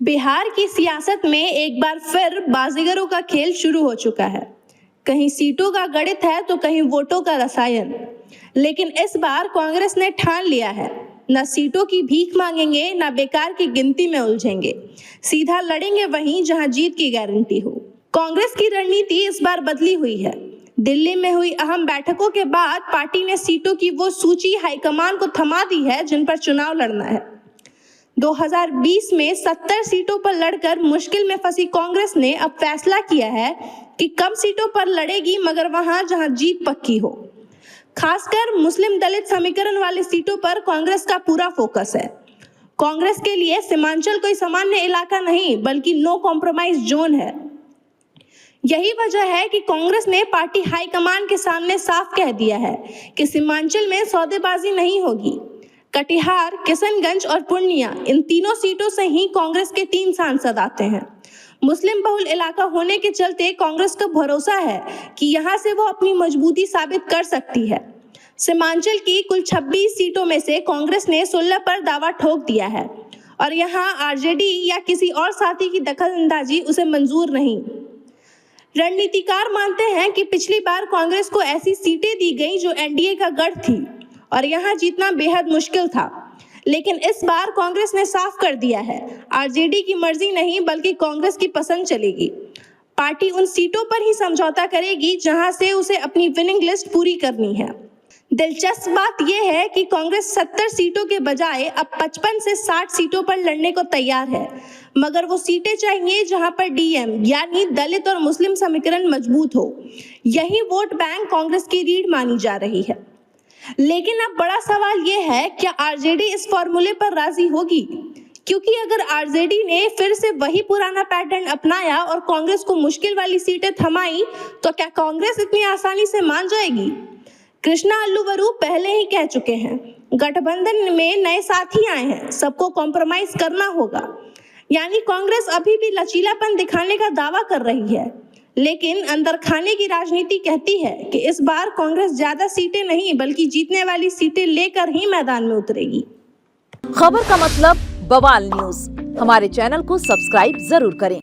बिहार की सियासत में एक बार फिर बाजीगरों का खेल शुरू हो चुका है। कहीं सीटों का गणित है तो कहीं वोटों का रसायन। लेकिन इस बार कांग्रेस ने ठान लिया है, न सीटों की भीख मांगेंगे न बेकार की गिनती में उलझेंगे। सीधा लड़ेंगे वहीं जहां जीत की गारंटी हो। कांग्रेस की रणनीति इस बार बदली हुई है। दिल्ली में हुई अहम बैठकों के बाद पार्टी ने सीटों की वो सूची हाईकमान को थमा दी है जिन पर चुनाव लड़ना है। 2020 में 70 सीटों पर लड़कर मुश्किल में फंसी कांग्रेस ने अब फैसला किया है कि कम सीटों पर लड़ेगी, मगर वहां जहां जीत पक्की हो। खासकर मुस्लिम दलित समीकरण वाली सीटों पर कांग्रेस का पूरा फोकस है। कांग्रेस के लिए सीमांचल कोई सामान्य इलाका नहीं बल्कि नो कॉम्प्रोमाइज जोन है। यही वजह है कि कांग्रेस ने पार्टी हाईकमान के सामने साफ कह दिया है कि सीमांचल में सौदेबाजी नहीं होगी। कटिहार, किशनगंज और पूर्णिया, इन तीनों सीटों से ही कांग्रेस के 3 सांसद आते हैं। मुस्लिम बहुल इलाका होने के चलते कांग्रेस को भरोसा है कि यहां से वो अपनी मजबूती साबित कर सकती है। सीमांचल की कुल 26 सीटों में से कांग्रेस ने 16 पर दावा ठोक दिया है और यहां आरजेडी या किसी और साथी की दखलंदाजी उसे मंजूर नहीं। रणनीतिकार मानते हैं कि पिछली बार कांग्रेस को ऐसी सीटें दी गई जो एनडीए का गढ़ थी और यहां जीतना बेहद मुश्किल था। लेकिन इस बार कांग्रेस ने साफ कर दिया है, आरजेडी की मर्जी नहीं बल्कि कांग्रेस की पसंद चलेगी। पार्टी उन सीटों पर ही समझौता करेगी जहां से उसे अपनी विनिंग लिस्ट पूरी करनी है। दिलचस्प बात यह है कि कांग्रेस 70 सीटों के बजाय अब 55 से 60 सीटों पर लड़ने को तैयार है, मगर वो सीटें चाहिए जहां पर डीएम यानी दलित और मुस्लिम समीकरण मजबूत हो। यही वोट बैंक कांग्रेस की रीढ़ मानी जा रही है। लेकिन अब बड़ा सवाल यह है, क्या आरजेडी इस फॉर्मूले पर राजी होगी? क्योंकि अगर आरजेडी ने फिर से वही पुराना पैटर्न अपनाया और कांग्रेस को मुश्किल वाली सीटें थमाई, तो क्या कांग्रेस इतनी आसानी से मान जाएगी? कृष्णा अल्लूवरू पहले ही कह चुके हैं, गठबंधन में नए साथी आए हैं, सबको कॉम्प्रोमाइज करना होगा। यानी कांग्रेस अभी भी लचीलापन दिखाने का दावा कर रही है, लेकिन अंदर खाने की राजनीति कहती है कि इस बार कांग्रेस ज्यादा सीटें नहीं बल्कि जीतने वाली सीटें लेकर ही मैदान में उतरेगी। खबर का मतलब बवाल न्यूज। हमारे चैनल को सब्सक्राइब जरूर करें।